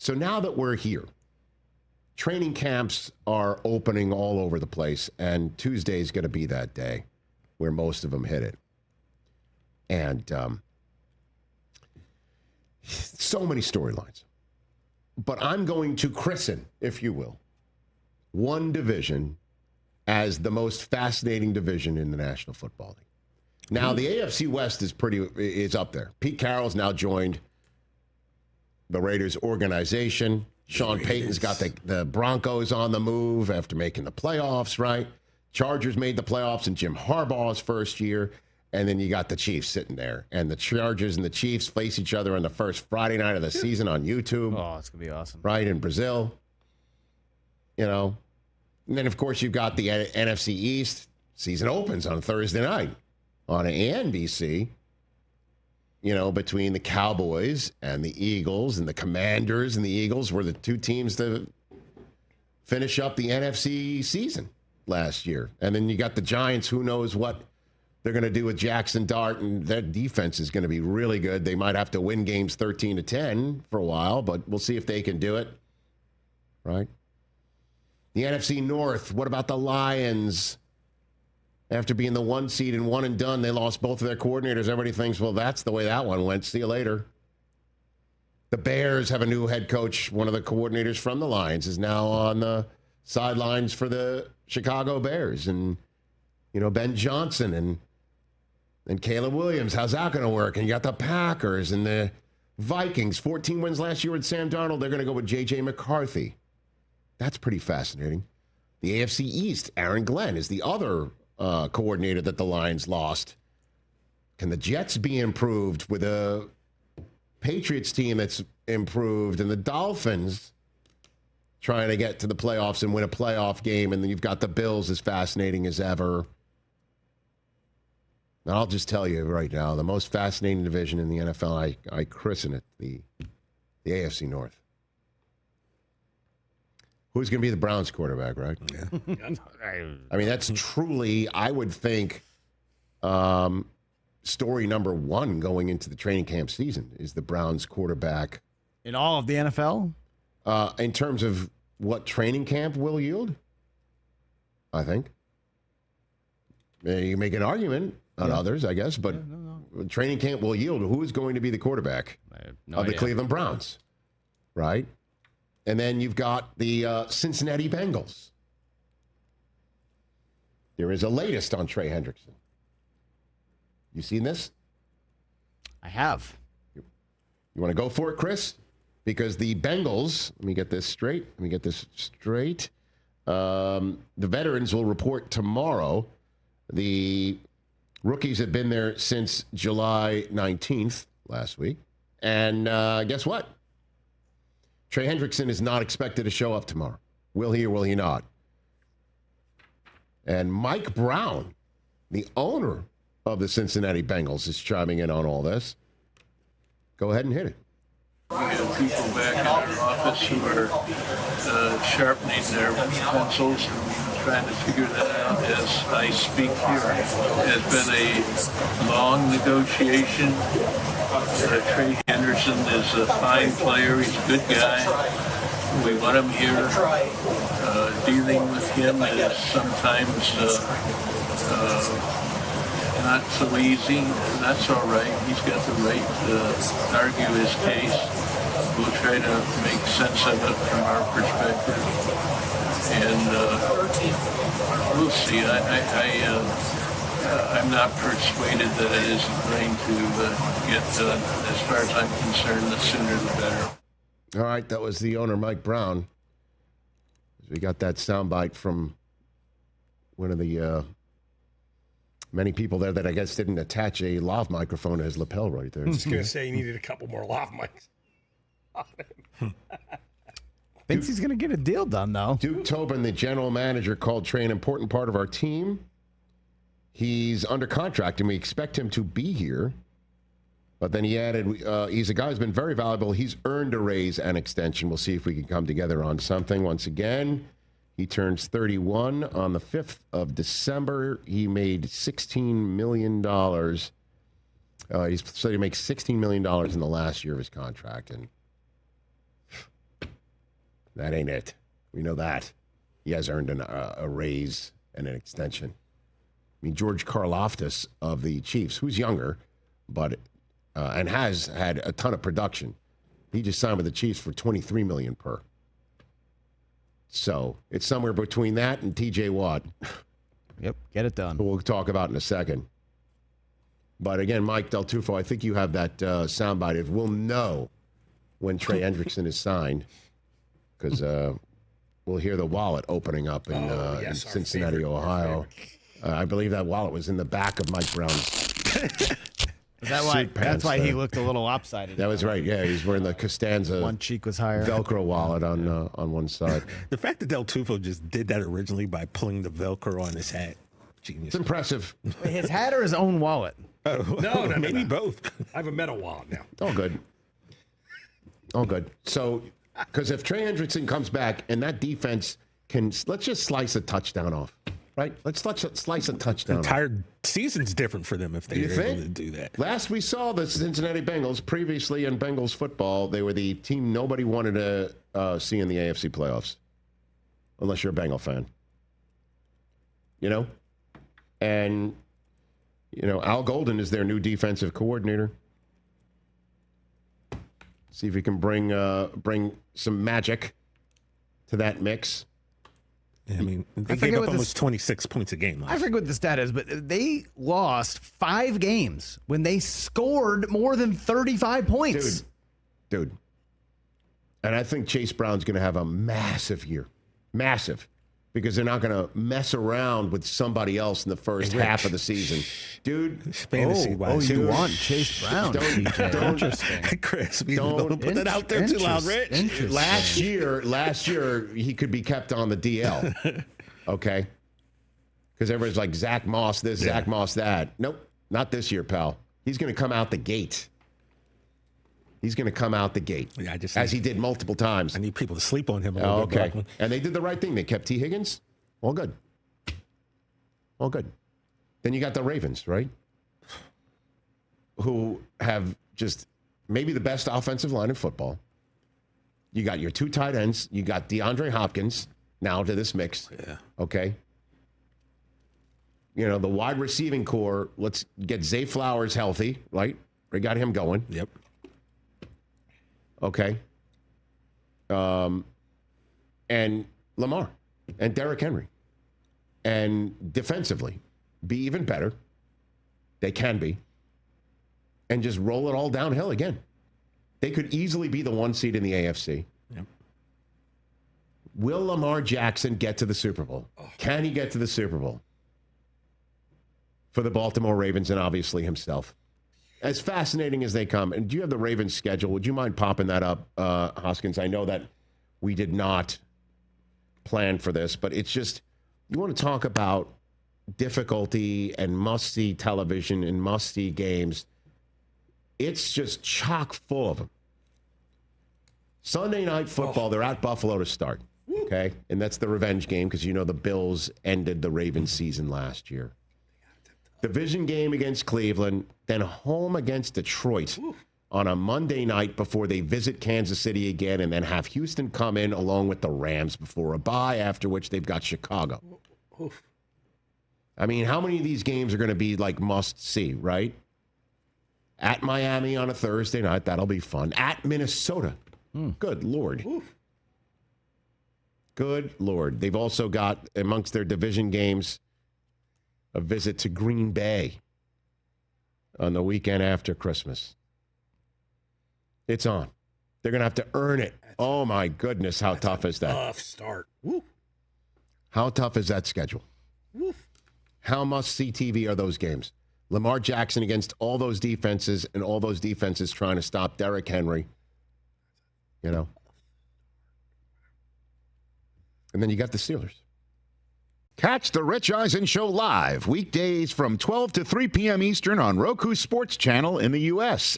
So now that we're here, training camps are opening all over the place, and Tuesday is going to be that day where most of them hit it. And so many storylines. But I'm going to christen, if you will, one division as the most fascinating division in the National Football League. Now, the AFC West is up there. Pete Carroll's now joined the Raiders organization. Sean Payton's got the Broncos on the move after making the playoffs, right? Chargers made the playoffs in Jim Harbaugh's first year. And then you got the Chiefs sitting there. And the Chargers and the Chiefs face each other on the first Friday night of the season on YouTube. Oh, it's going to be awesome. Right, in Brazil. You know. And then, of course, you've got the NFC East. Season opens on Thursday night on NBC. You know, between the Cowboys and the Eagles, and the Commanders and the Eagles were the two teams to finish up the NFC season last year. And then you got the Giants. Who knows what they're going to do with Jackson Dart, and their defense is going to be really good. They might have to win games 13-10 for a while, but we'll see if they can do it. Right? The NFC North, what about the Lions? After being the 1 seed and one and done, they lost both of their coordinators. Everybody thinks, well, that's the way that one went. See you later. The Bears have a new head coach. One of the coordinators from the Lions is now on the sidelines for the Chicago Bears. And, you know, Ben Johnson and Caleb Williams. How's that going to work? And you got the Packers and the Vikings. 14 wins last year with Sam Darnold. They're going to go with J.J. McCarthy. That's pretty fascinating. The AFC East, Aaron Glenn is the other coordinator that the Lions lost. Can the Jets be improved with a Patriots team that's improved, and the Dolphins trying to get to the playoffs and win a playoff game, and then you've got the Bills as fascinating as ever. And I'll just tell you right now, the most fascinating division in the NFL, I christen it the AFC North. Who's going to be the Browns quarterback, right? Yeah. I mean, that's truly, I would think, story number one going into the training camp season is the Browns quarterback. In all of the NFL? In terms of what training camp will yield, I think. You make an argument on others, I guess, but training camp will yield. Who is going to be the quarterback of the Cleveland Browns, right? And then you've got the Cincinnati Bengals. There is a latest on Trey Hendrickson. You seen this? I have. You want to go for it, Chris? Because the Bengals, let me get this straight. The veterans will report tomorrow. The rookies have been there since July 19th, last week. And guess what? Trey Hendrickson is not expected to show up tomorrow. Will he or will he not? And Mike Brown, the owner of the Cincinnati Bengals, is chiming in on all this. Go ahead and hit it. We have people back in our office who are sharpening their pencils and trying to figure that out as I speak here. It has been a long negotiation. Trey Henderson is a fine player. He's a good guy. We want him here. Dealing with him is sometimes not so easy. That's all right. He's got the right to argue his case. We'll try to make sense of it from our perspective. And we'll see. I'm not persuaded that it isn't going to get done. As far as I'm concerned, the sooner the better. All right, that was the owner, Mike Brown. We got that soundbite from one of the many people there that I guess didn't attach a lav microphone to his lapel right there. I was going to say he needed a couple more lav mics. Thinks he's going to get a deal done, though. Duke Tobin, the general manager, called Trey an important part of our team. He's under contract, and we expect him to be here. But then he added, he's a guy who's been very valuable. He's earned a raise and extension. We'll see if we can come together on something. Once again, he turns 31 on the 5th of December. He made $16 million. He said he makes $16 million in the last year of his contract. And That ain't it. We know that. He has earned a raise and an extension. I mean, George Karlaftis of the Chiefs, who's younger, but and has had a ton of production. He just signed with the Chiefs for $23 million per. So it's somewhere between that and T.J. Watt. Yep, get it done. Who we'll talk about in a second. But again, Mike Del Tufo, I think you have that soundbite. If we'll know when Trey Hendrickson is signed, because we'll hear the wallet opening up in Cincinnati, Ohio. I believe that wallet was in the back of Mike Brown's. That's why he looked a little lopsided. That was right. Yeah, he's wearing the Costanza. One cheek was higher. Velcro wallet on one side. The fact that Del Tufo just did that originally by pulling the Velcro on his hat, genius. It's impressive. His hat or his own wallet? No, maybe both. I have a metal wallet now. All good. All good. So, because if Trey Hendrickson comes back and that defense can, let's just slice a touchdown off. Right? Let's slice a touchdown. Entire season's different for them if they're able to do that. Last we saw the Cincinnati Bengals, previously in Bengals football, they were the team nobody wanted to see in the AFC playoffs. Unless you're a Bengal fan. You know? And, you know, Al Golden is their new defensive coordinator. See if he can bring some magic to that mix. Yeah, I mean, they gave up almost 26 points a game. I forget what the stat is, but they lost 5 games when they scored more than 35 points. Dude. And I think Chase Brown's going to have a massive year. Massive. Because they're not going to mess around with somebody else in the first half of the season. Dude. Fantasy-wise. You want Chase Brown. Interesting. Chris, don't put that out there too loud, Rich. Last year, he could be kept on the DL. Okay? Because everybody's like, Zach Moss this, Zach Moss that. Nope, not this year, pal. He's going to come out the gate. Yeah, as he did multiple times. I need people to sleep on him a little bit. Okay. And they did the right thing. They kept T. Higgins. All good. Then you got the Ravens, right? Who have just maybe the best offensive line in football. You got your 2 tight ends. You got DeAndre Hopkins now to this mix. Yeah. Okay. You know, the wide receiving core, let's get Zay Flowers healthy, right? We got him going. Yep. Okay. And Lamar and Derrick Henry. And defensively, be even better. They can be. And just roll it all downhill again. They could easily be the 1 seed in the AFC. Yep. Will Lamar Jackson get to the Super Bowl? Can he get to the Super Bowl? For the Baltimore Ravens and obviously himself. As fascinating as they come, and do you have the Ravens schedule? Would you mind popping that up, Hoskins? I know that we did not plan for this, but it's just, you want to talk about difficulty and must-see television and must-see games. It's just chock full of them. Sunday Night Football, they're at Buffalo to start, okay? And that's the revenge game because you know the Bills ended the Ravens season last year. Division game against Cleveland, then home against Detroit on a Monday night before they visit Kansas City again, and then have Houston come in along with the Rams before a bye, after which they've got Chicago. I mean, how many of these games are going to be like must-see, right? At Miami on a Thursday night, that'll be fun. At Minnesota. Good Lord. Good Lord. They've also got, amongst their division games, a visit to Green Bay on the weekend after Christmas. It's on. They're going to have to earn it. Oh, my goodness. How tough is that? Tough start. Woo. How tough is that schedule? Woof. How must-see TV are those games? Lamar Jackson against all those defenses and all those defenses trying to stop Derrick Henry. You know? And then you got the Steelers. Catch the Rich Eisen Show live weekdays from 12 to 3 p.m. Eastern on Roku Sports Channel in the U.S.